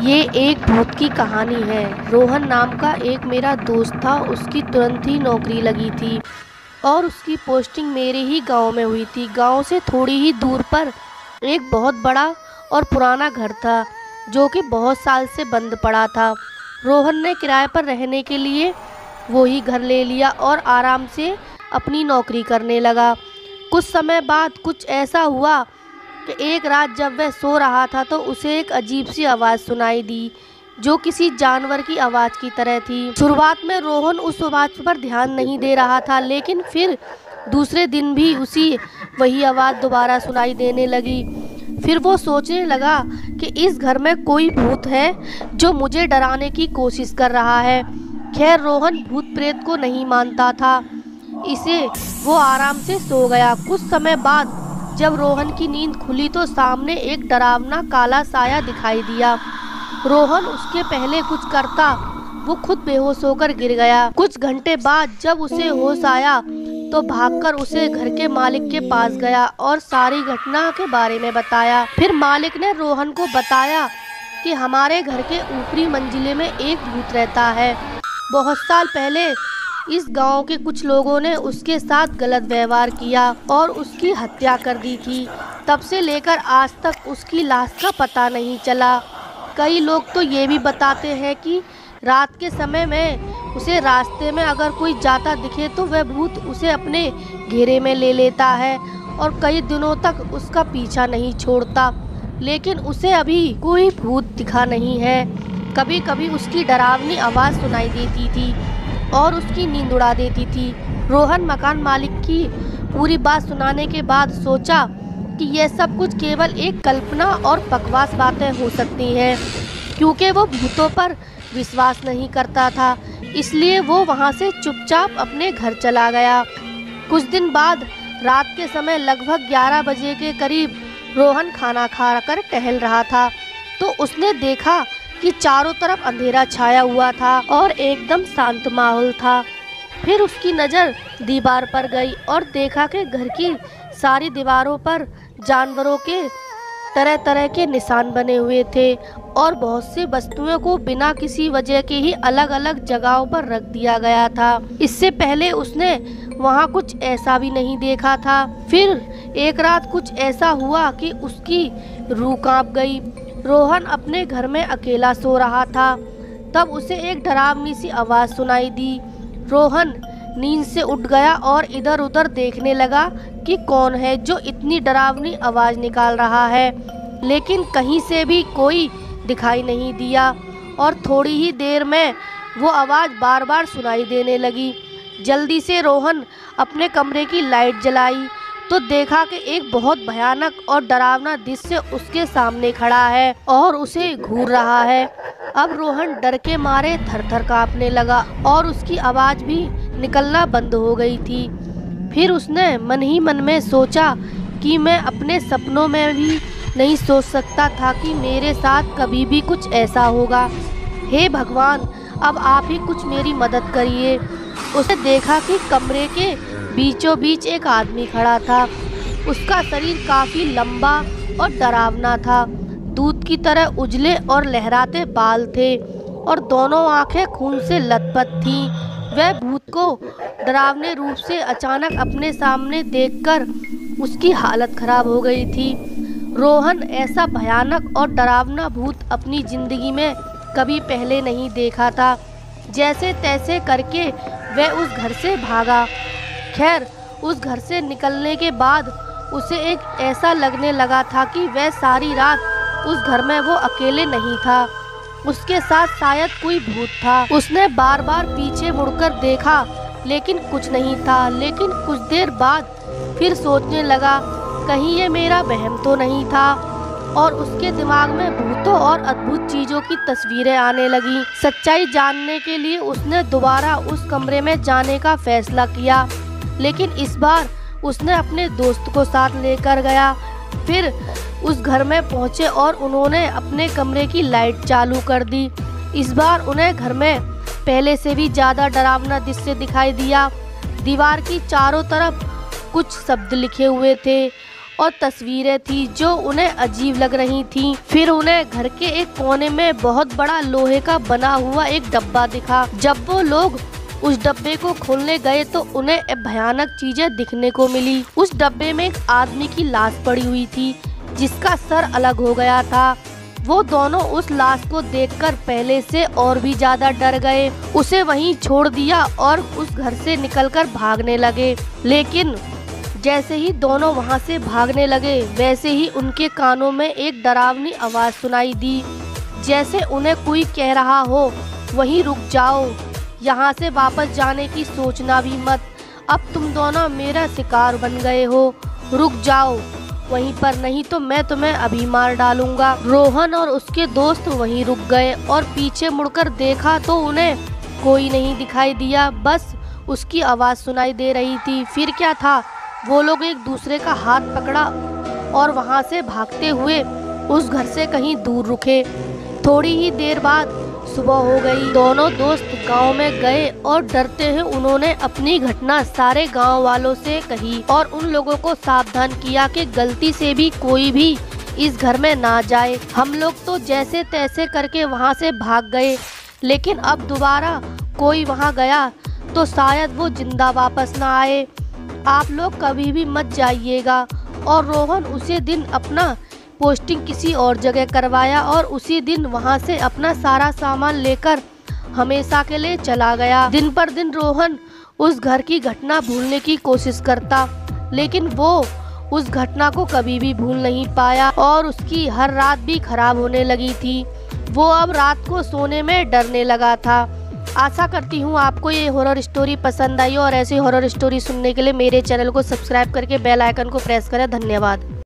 ये एक भूत की कहानी है। रोहन नाम का एक मेरा दोस्त था। उसकी तुरंत ही नौकरी लगी थी और उसकी पोस्टिंग मेरे ही गांव में हुई थी। गांव से थोड़ी ही दूर पर एक बहुत बड़ा और पुराना घर था जो कि बहुत साल से बंद पड़ा था। रोहन ने किराए पर रहने के लिए वही घर ले लिया और आराम से अपनी नौकरी करने लगा। कुछ समय बाद कुछ ऐसा हुआ कि एक रात जब वह सो रहा था तो उसे एक अजीब सी आवाज़ सुनाई दी जो किसी जानवर की आवाज़ की तरह थी। शुरुआत में रोहन उस आवाज़ पर ध्यान नहीं दे रहा था, लेकिन फिर दूसरे दिन भी वही आवाज़ दोबारा सुनाई देने लगी। फिर वो सोचने लगा कि इस घर में कोई भूत है जो मुझे डराने की कोशिश कर रहा है। खैर, रोहन भूत प्रेत को नहीं मानता था, इसे वो आराम से सो गया। कुछ समय बाद जब रोहन की नींद खुली तो सामने एक डरावना काला साया दिखाई दिया। रोहन उसके पहले कुछ करता वो खुद बेहोश होकर गिर गया। कुछ घंटे बाद जब उसे होश आया तो भागकर उसे घर के मालिक के पास गया और सारी घटना के बारे में बताया। फिर मालिक ने रोहन को बताया कि हमारे घर के ऊपरी मंजिले में एक भूत रहता है। बहुत साल पहले इस गांव के कुछ लोगों ने उसके साथ गलत व्यवहार किया और उसकी हत्या कर दी थी। तब से लेकर आज तक उसकी लाश का पता नहीं चला। कई लोग तो ये भी बताते हैं कि रात के समय में उसे रास्ते में अगर कोई जाता दिखे तो वह भूत उसे अपने घेरे में ले लेता है और कई दिनों तक उसका पीछा नहीं छोड़ता, लेकिन उसे अभी कोई भूत दिखा नहीं है। कभी कभी उसकी डरावनी आवाज़ सुनाई देती थी और उसकी नींद उड़ा देती थी। रोहन मकान मालिक की पूरी बात सुनाने के बाद सोचा कि यह सब कुछ केवल एक कल्पना और बकवास बातें हो सकती हैं, क्योंकि वो भूतों पर विश्वास नहीं करता था। इसलिए वो वहाँ से चुपचाप अपने घर चला गया। कुछ दिन बाद रात के समय लगभग 11 बजे के करीब रोहन खाना खाकर टहल रहा था तो उसने देखा कि चारों तरफ अंधेरा छाया हुआ था और एकदम शांत माहौल था। फिर उसकी नज़र दीवार पर गई और देखा कि घर की सारी दीवारों पर जानवरों के तरह तरह के निशान बने हुए थे और बहुत सी वस्तुओं को बिना किसी वजह के ही अलग अलग जगहों पर रख दिया गया था। इससे पहले उसने वहाँ कुछ ऐसा भी नहीं देखा था। फिर एक रात कुछ ऐसा हुआ कि उसकी रूह कांप गई। रोहन अपने घर में अकेला सो रहा था, तब उसे एक डरावनी सी आवाज़ सुनाई दी। रोहन नींद से उठ गया और इधर उधर देखने लगा कि कौन है जो इतनी डरावनी आवाज़ निकाल रहा है, लेकिन कहीं से भी कोई दिखाई नहीं दिया और थोड़ी ही देर में वो आवाज़ बार बार सुनाई देने लगी। जल्दी से रोहन अपने कमरे की लाइट जलाई तो देखा कि एक बहुत भयानक और डरावना दृश्य उसके सामने खड़ा है और उसे घूर रहा है। अब रोहन डर के मारे थर-थर कांपने लगा और उसकी आवाज़ भी निकलना बंद हो गई थी। फिर उसने मन ही मन में सोचा कि मैं अपने सपनों में भी नहीं सोच सकता था कि मेरे साथ कभी भी कुछ ऐसा होगा। हे भगवान, अब आप ही कुछ मेरी मदद करिए। उसने देखा कि कमरे के बीचों बीच एक आदमी खड़ा था। उसका शरीर काफ़ी लंबा और डरावना था। दूध की तरह उजले और लहराते बाल थे और दोनों आंखें खून से लथपथ थीं। वह भूत को डरावने रूप से अचानक अपने सामने देखकर उसकी हालत खराब हो गई थी। रोहन ऐसा भयानक और डरावना भूत अपनी ज़िंदगी में कभी पहले नहीं देखा था। जैसे तैसे करके वह उस घर से भागा। खैर, उस घर से निकलने के बाद उसे एक ऐसा लगने लगा था कि वह सारी रात उस घर में वो अकेले नहीं था, उसके साथ शायद कोई भूत था। उसने बार बार पीछे मुड़कर देखा लेकिन कुछ नहीं था। लेकिन कुछ देर बाद फिर सोचने लगा कहीं ये मेरा वहम तो नहीं था और उसके दिमाग में भूतों और अद्भुत चीज़ों की तस्वीरें आने लगी। सच्चाई जानने के लिए उसने दोबारा उस कमरे में जाने का फैसला किया, लेकिन इस बार उसने अपने दोस्त को साथ लेकर गया। फिर उस घर में पहुंचे और उन्होंने अपने कमरे की लाइट चालू कर दी। इस बार उन्हें घर में पहले से भी ज़्यादा डरावना दृश्य दिखाई दिया। दीवार की चारों तरफ कुछ शब्द लिखे हुए थे और तस्वीरें थी जो उन्हें अजीब लग रही थीं। फिर उन्हें घर के एक कोने में बहुत बड़ा लोहे का बना हुआ एक डब्बा दिखा। जब वो लोग उस डब्बे को खोलने गए तो उन्हें भयानक चीजें दिखने को मिली। उस डब्बे में एक आदमी की लाश पड़ी हुई थी जिसका सर अलग हो गया था। वो दोनों उस लाश को देखकर पहले से और भी ज्यादा डर गए। उसे वहीं छोड़ दिया और उस घर से निकलकर भागने लगे। लेकिन जैसे ही दोनों वहां से भागने लगे वैसे ही उनके कानों में एक डरावनी आवाज सुनाई दी, जैसे उन्हें कोई कह रहा हो, वहीं रुक जाओ, यहाँ से वापस जाने की सोचना भी मत, अब तुम दोनों मेरा शिकार बन गए हो, रुक जाओ वहीं पर, नहीं तो मैं तुम्हें अभी मार डालूंगा। रोहन और उसके दोस्त वहीं रुक गए और पीछे मुड़कर देखा तो उन्हें कोई नहीं दिखाई दिया, बस उसकी आवाज़ सुनाई दे रही थी। फिर क्या था, वो लोग एक दूसरे का हाथ पकड़ा और वहां से भागते हुए उस घर से कहीं दूर रुके। थोड़ी ही देर बाद सुबह हो गई। दोनों दोस्त गांव में गए और डरते हुए उन्होंने अपनी घटना सारे गांव वालों से कही और उन लोगों को सावधान किया कि गलती से भी कोई भी इस घर में ना जाए। हम लोग तो जैसे तैसे करके वहां से भाग गए, लेकिन अब दोबारा कोई वहां गया तो शायद वो जिंदा वापस ना आए। आप लोग कभी भी मत जाइएगा। और रोहन उसी दिन अपना पोस्टिंग किसी और जगह करवाया और उसी दिन वहां से अपना सारा सामान लेकर हमेशा के लिए चला गया। दिन पर दिन रोहन उस घर की घटना भूलने की कोशिश करता, लेकिन वो उस घटना को कभी भी भूल नहीं पाया और उसकी हर रात भी खराब होने लगी थी। वो अब रात को सोने में डरने लगा था। आशा करती हूँ आपको ये हॉरर स्टोरी पसंद आई और ऐसी हॉरर स्टोरी सुनने के लिए मेरे चैनल को सब्सक्राइब करके बेल आइकन को प्रेस करें। धन्यवाद।